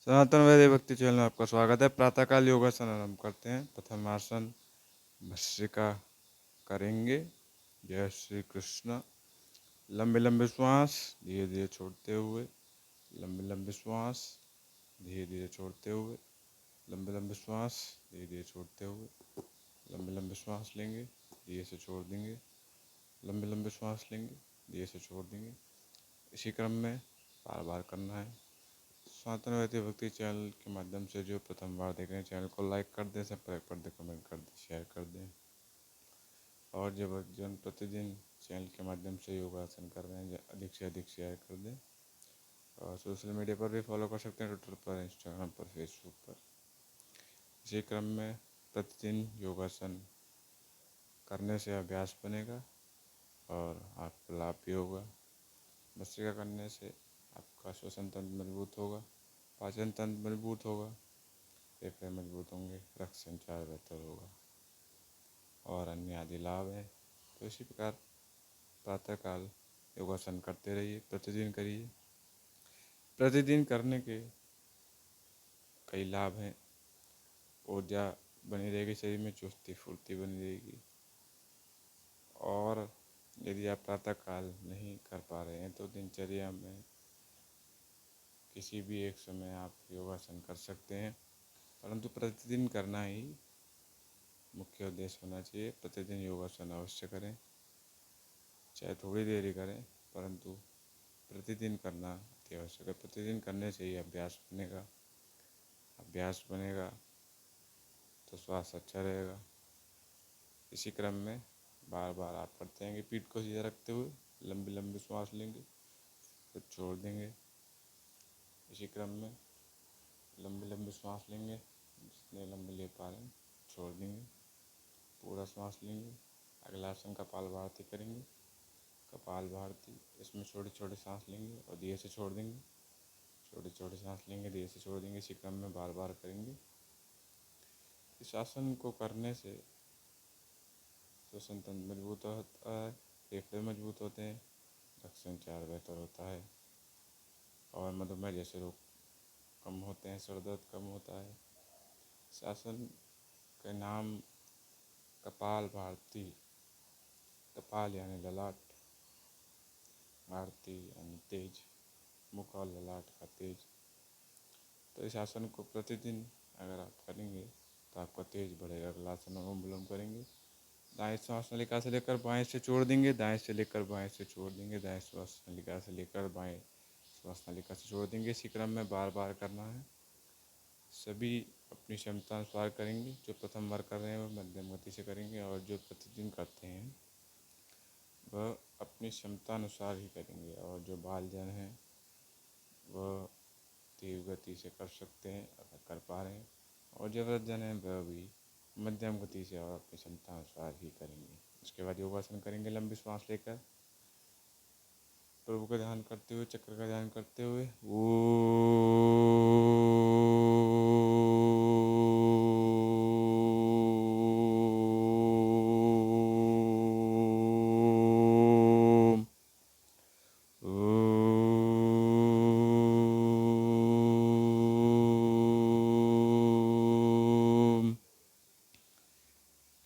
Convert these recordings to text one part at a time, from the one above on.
सनातन वैदिक भक्ति चैनल में आपका स्वागत है। प्रातःकाल योगासन आरंभ करते हैं। प्रथम आसन भस्त्रिका करेंगे। जय श्री कृष्ण। लंबे लंबे श्वास धीरे धीरे छोड़ते हुए, लंबे लंबे श्वास धीरे धीरे छोड़ते हुए, लंबे लंबे श्वास धीरे धीरे छोड़ते हुए, लंबे लंबे श्वास लेंगे, धीरे से छोड़ देंगे, लंबे लंबे श्वास लेंगे, धीरे से छोड़ देंगे। इसी क्रम में बार बार करना है। सनातन वैदिक भक्ति चैनल के माध्यम से जो प्रथम बार देख रहे हैं, चैनल को लाइक कर दें, सब्सक्राइब कर दें, कमेंट कर दें, शेयर कर दें। और जब जन प्रतिदिन चैनल के माध्यम से योगासन कर रहे हैं, अधिक से अधिक शेयर कर दें। और सोशल मीडिया पर भी फॉलो कर सकते हैं, ट्विटर पर, इंस्टाग्राम पर, फेसबुक पर। इसी क्रम में प्रतिदिन योगासन करने से अभ्यास बनेगा और आपको लाभ भी होगा। भस्त्रिका करने से आपका श्वसन तंत्र मजबूत होगा, पाचन तंत्र मजबूत होगा, फेफड़े मजबूत होंगे, रक्त संचार बेहतर होगा और अन्य आदि लाभ हैं। तो इसी प्रकार प्रातःकाल योगासन करते रहिए, प्रतिदिन करिए। प्रतिदिन करने के कई लाभ हैं। ऊर्जा बनी रहेगी शरीर में, चुस्ती फुर्ती बनी रहेगी। और यदि आप प्रातःकाल नहीं कर पा रहे हैं तो दिनचर्या में किसी भी एक समय आप योगासन कर सकते हैं, परंतु प्रतिदिन करना ही मुख्य उद्देश्य होना चाहिए। प्रतिदिन योगासन अवश्य करें, चाहे थोड़ी देर ही करें, परंतु प्रतिदिन करना अति आवश्यक है। प्रतिदिन करने से ही अभ्यास बनेगा। अभ्यास बनेगा तो स्वास्थ्य अच्छा रहेगा। इसी क्रम में बार बार आप करते हैं कि पीठ को सीधा रखते हुए लंबी लंबी श्वास लेंगे, फिर छोड़ देंगे। इसी क्रम में लंबी लंबी श्वास लेंगे, जितने लंबे ले पा रहे हैं छोड़ देंगे, पूरा श्वास लेंगे। अगला आसन कपाल भारती करेंगे। कपाल भारती, इसमें छोटे छोटे सांस लेंगे और धीरे से छोड़ देंगे, छोटे छोटे सांस लेंगे, धीरे से छोड़ देंगे। इसी क्रम में बार बार करेंगे। इस आसन को करने से श्वसन तंत्र मजबूत होता है, फेफड़े मजबूत होते हैं, रक्त संचार बेहतर होता है और मधुमेह जैसे रोग कम होते हैं, सर दर्द कम होता है। इस आसन का नाम कपाल भारती, कपाल यानी ललाट, भारती यानी तेज, मुख और ललाट का तेज। तो इस आसन को प्रतिदिन अगर आप करेंगे तो आपका तेज बढ़ेगा। अगला आसन अनुलोम विलोम करेंगे। दाएं श्वास नलिका से लेकर बाएं से छोड़ देंगे, दाएं से लेकर बाएं से छोड़ देंगे, दाएं श्वास नलिका से लेकर बाएं श्वास नलिका से छोड़ देंगे। इसी क्रम में बार बार करना है। सभी अपनी क्षमता अनुसार करेंगे। जो प्रथम बार कर रहे हैं वह मध्यम गति से करेंगे और जो प्रतिदिन करते हैं वह अपनी क्षमता अनुसार ही करेंगे। और जो बालजन हैं वह तीव्र गति से कर सकते हैं अगर कर पा रहे हैं, और जो वृद्धजन हैं वह भी मध्यम गति से और अपनी क्षमता अनुसार ही करेंगे। उसके बाद योगासन करेंगे लंबी श्वास लेकर, प्रभु का ध्यान करते हुए, चक्र का ध्यान करते हुए।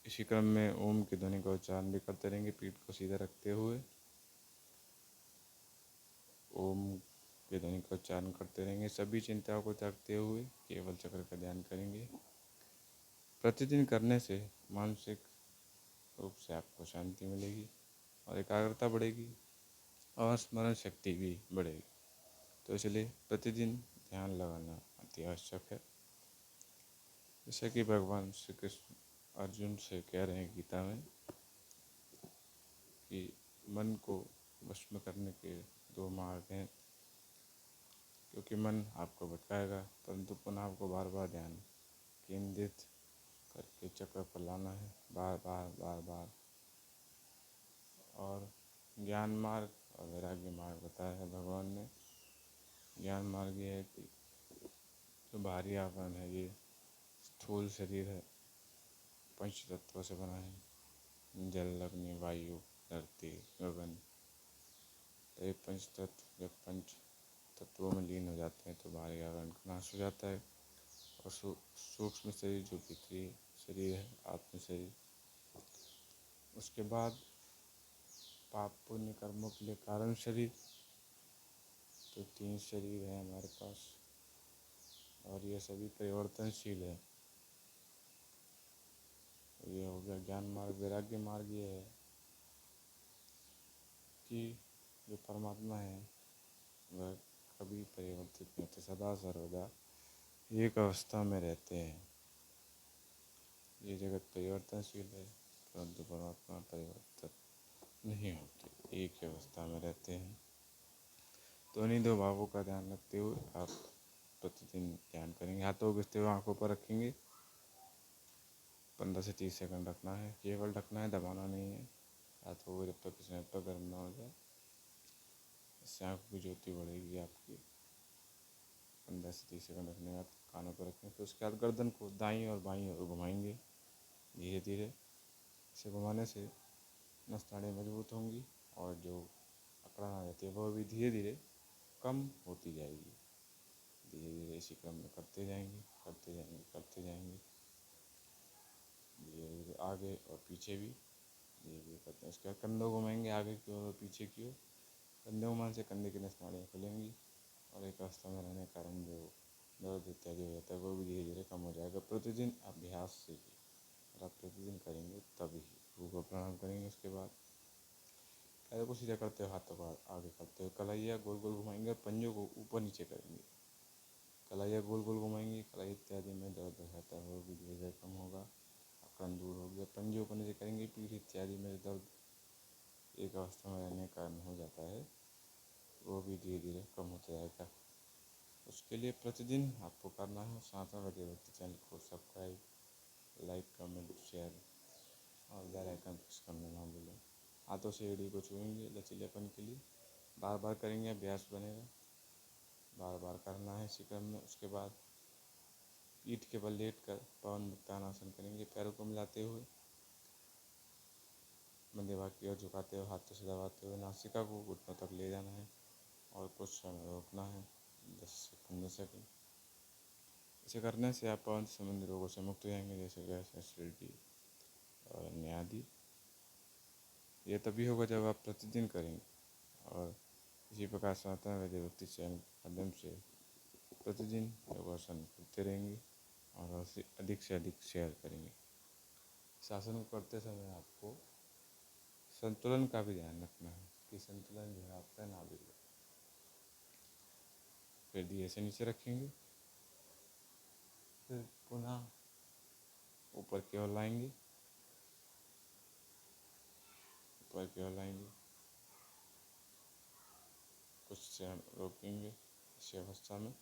इसी क्रम में ओम की ध्वनि का उच्चारण भी करते रहेंगे, पीठ को सीधा रखते हुए ओम की ध्वनि का उच्चारण करते रहेंगे। सभी चिंताओं को त्यागते हुए केवल चक्र का ध्यान करेंगे। प्रतिदिन करने से मानसिक रूप से आपको शांति मिलेगी और एकाग्रता बढ़ेगी और स्मरण शक्ति भी बढ़ेगी। तो इसलिए प्रतिदिन ध्यान लगाना अति आवश्यक है। जैसे कि भगवान श्री कृष्ण अर्जुन से कह रहे हैं गीता में कि मन को वश में करने के दो मार्ग हैं, क्योंकि मन आपको भटकाएगा, परंतु पुनः आपको बार बार ध्यान केंद्रित करके चक्र पर लाना है, बार बार बार बार। और ज्ञान मार्ग और वैराग्य मार्ग बताया है भगवान ने। ज्ञान मार्ग ये है कि जो बाहरी आवरण है ये स्थूल शरीर है, पंच तत्वों से बना है, जल अग्नि वायु धरती गगन। तो ये पंच तत्व जब पंच तत्वों में लीन हो जाते हैं तो बाहरी आवरण का नाश हो जाता है और सूक्ष्म शरीर जो भीतरी शरीर है, आत्म शरीर, उसके बाद पाप पुण्य कर्मों के लिए कारण शरीर। तो 3 शरीर हैं हमारे पास और ये सभी परिवर्तनशील है। ये हो गया ज्ञान मार्ग। वैराग्य मार्ग ये है कि जो परमात्मा है वह कभी परिवर्तित नहीं होते, सदा सर्वदा एक अवस्था में रहते हैं। ये जगत परिवर्तनशील है परंतु परमात्मा परिवर्तन नहीं होते, एक ही अवस्था में रहते हैं। तो इन्हीं 2 भावों का ध्यान रखते हुए आप प्रतिदिन ध्यान करेंगे। हाथों को घिसते हुए आँखों पर रखेंगे। 15 से 30 सेकंड रखना है, केवल रखना है, दबाना नहीं है। हाथों को जब तक स्नैप पर गर्म ना हो जाए, इससे आँखों की ज्योति बढ़ेगी आपकी। 15 से 30 सेकंड रखने के बाद कानों पर रखेंगे। फिर उसके बाद गर्दन को दाईं और बाईं ओर घुमाएंगे धीरे धीरे। इसे घुमाने से नस नाड़ियाँ मजबूत होंगी और जो अकड़न आ जाती है वह भी धीरे धीरे कम होती जाएगी। धीरे धीरे इसी क्रम में करते जाएंगे, करते जाएंगे, करते जाएंगे। धीरे धीरे आगे और पीछे भी धीरे धीरे करते हैं। उसके बाद कंधों घुमाएंगे आगे की ओर और पीछे की ओर। कंधे घुमाने से कंधे की नस नाड़ियाँ खुलेंगी और एक अवस्था में रहने के कारण जो दर्द इत्यादि हो जाता है वो भी धीरे धीरे कम हो जाएगा। प्रतिदिन अभ्यास से ही, और आप प्रतिदिन करेंगे तभी। गुरु को प्रणाम करेंगे। उसके बाद पैरों को सीधा करते हुए हाथों को आगे करते हुए कलाइया गोल गोल घुमाएंगे और पंजों को ऊपर नीचे करेंगे। कलाइया गोल गोल घुमाएंगे, कलाई इत्यादि में दर्द हो जाता है वो भी धीरे धीरे कम होगा, अकड़न दूर होगी। पंजे ऊपर नीचे करेंगे, पीठ इत्यादि में दर्द एक अवस्था में रहने के कारण हो जाता है वो भी धीरे धीरे कम होता जाएगा। उसके लिए प्रतिदिन आपको करना है। साथ में बजे भक्ति चैनल को सब्सक्राइब, लाइक, कमेंट, शेयर और बेल आइकन प्रेस करना ना भूलें। हाथों से एड़ी को छुएंगे लचीलेपन के लिए। बार बार करेंगे, अभ्यास बनेगा, बार बार करना है इसी क्रम में। उसके बाद पीठ के बल लेट कर पवन मुक्तानासन करेंगे। पैरों को मिलाते हुए मंदे भाग की ओर झुकाते हुए हाथों से दबाते हुए नासिका को घुटनों तक ले जाना है और कुछ समय रोकना है, 10 से 15 सेकंड। इसे करने से आप पवन संबंधी रोगों से मुक्त हो जाएंगे, जैसे गैस, एसिडिटी और अन्य आदि। ये तभी होगा जब आप प्रतिदिन करेंगे। और इसी प्रकार सनातन वैद्य भक्ति चैनल के माध्यम से प्रतिदिन योगासन करते रहेंगे और उसे अधिक से अधिक शेयर करेंगे। शासन करते समय आपको संतुलन का भी ध्यान रखना है कि संतुलन जो है आपका ना बिगड़े। फिर धीरे से नीचे रखेंगे, फिर पुनः ऊपर की ओर लाएंगे, ऊपर की ओर लाएंगे। कुछ क्षण रोकेंगे। इसी अवस्था में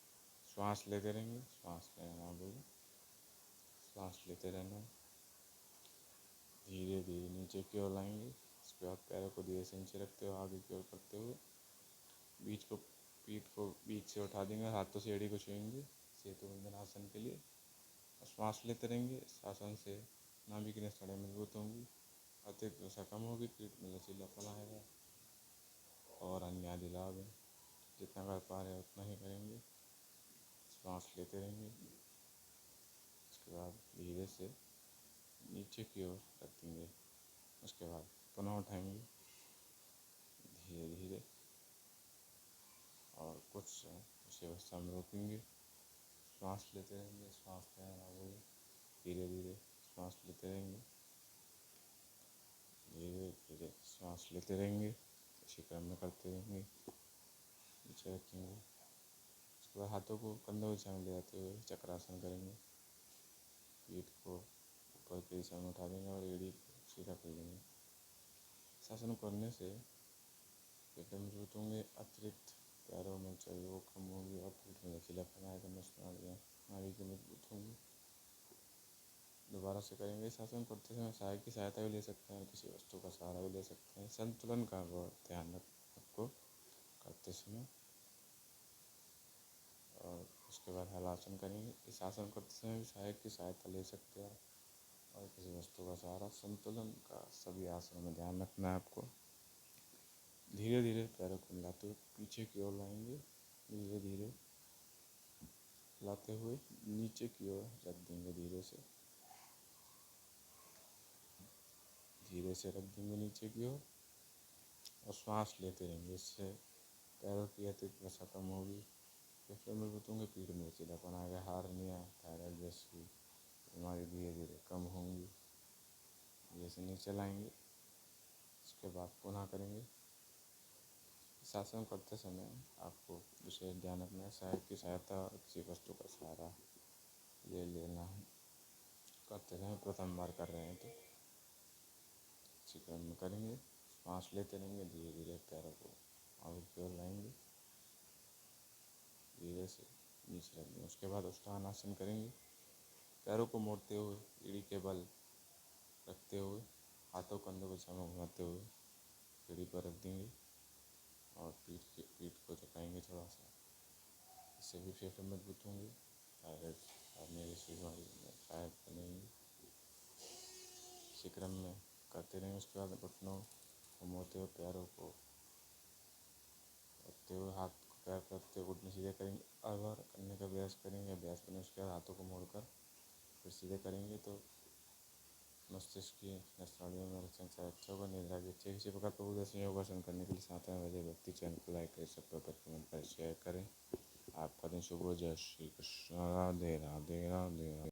श्वास लेते रहेंगे, श्वास लेना ना भूलें, श्वास लेते रहना है। धीरे धीरे नीचे की ओर लाएंगे। उसके बाद पैरों को धीरे से नीचे रखते हुए आगे की ओर करते हुए पीठ को बीच से उठा देंगे, हाथों से एड़ी को छुएंगे सेतु बंधन आसन के लिए। और श्वास लेते रहेंगे। इस आसन से नाभि की नसों मजबूत होंगी, अतिरिक्त वसा कम होगी, पीठ में लचीलापन आएगा और अन्य आदि लाभ है। जितना कर पा रहे हैं उतना ही करेंगे। श्वास लेते रहेंगे। उसके बाद धीरे से नीचे की ओर रख देंगे। उसके बाद पुनः उठाएंगे धीरे धीरे और कुछ उसी अवस्था में रोकेंगे। श्वास लेते रहेंगे, श्वास लेना ना भूलें। धीरे धीरे श्वास लेते रहेंगे, धीरे धीरे श्वास लेते रहेंगे। इसी क्रम में करते रहेंगे। नीचे रखेंगे। उसके बाद हाथों को कंधों के सामने ले जाते हुए चक्रासन करेंगे। पीठ को ऊपर की दिशा में उठा देंगे और एड़ी को सीधा कर देंगे। शासन करने से पेट मजबूत होंगे, अतिरिक्त पैरों में चर्बी वो कम होगी और पीठ में लचीलापन आएगा, नस नाड़ियाँ नाड़ी की मजबूत होंगी। दोबारा से करेंगे। शासन करते समय सहायक की सहायता भी ले सकते हैं, किसी वस्तु का सहारा भी ले सकते हैं। संतुलन का बहुत ध्यान रखना आपको करते समय। और उसके बाद हलासन करेंगे। इस आसन करते समय भी सहायक की सहायता ले सकते हैं और किसी वस्तु का सहारा। संतुलन का सभी आसनों में ध्यान रखना है आपको। धीरे धीरे पैरों को मिलाते हुए पीछे की ओर लाएंगे धीरे धीरे लाते हुए नीचे की ओर रख देंगे। धीरे से रख देंगे नीचे की ओर और सांस लेते रहेंगे। इससे पैरों की अतिरिक्त वसा कम होगी, फेफड़े मजबूत होंगे, पीठ में लचीलापन आएगा, हार्निया, थायराइड जैसी बीमारी धीरे धीरे कम होंगी। जैसे नीचे लाएंगे उसके बाद पुनः करेंगे। इस आसन करते समय आपको विशेष ध्यान रखना है, सहायक की सहायता और किसी वस्तु का सहारा ले लेना है। करते रहें, प्रथम बार कर रहे हैं तो इसी क्रम में करेंगे। सांस लेते रहेंगे, धीरे धीरे पैरों को आगे की ओर लाएंगे, धीरे से नीचे रख देंगे। उसके बाद उत्थान आसन करेंगे। पैरों को मोड़ते हुए, एड़ी के बल रखते हुए, हाथों कंधों को जमा घुमाते हुए सीढ़ी पर रख देंगे और पीठ को झुकाएंगे थोड़ा सा। इससे भी फेफड़े मजबूत होंगे, थायराइड हार्निया जैसी बीमारी में सहायक बनेंगी। इसी क्रम में करते रहेंगे। उसके बाद घुटनों को मोड़ते हुए, पैरों को रखते हुए, हाथ को पैर पर रखते हुए घुटने सीधे करेंगे। बार करने का अभ्यास करेंगे। अभ्यास करने उसके बाद हाथों को मोड़कर फिर सीधे करेंगे तो मस्तिष्क की नसनाड़ियों में रक्त अच्छा होगा। निद्रा भी अच्छी। किसी प्रकार प्रभुदर्शन योगासन करने के लिए 7वें बजे व्यक्ति चयन को लाइक करें, सब पर कमेंट करें, शेयर करें। आपका दिन शुभ हो। जय श्री कृष्ण। राधे राधे राधे राधे।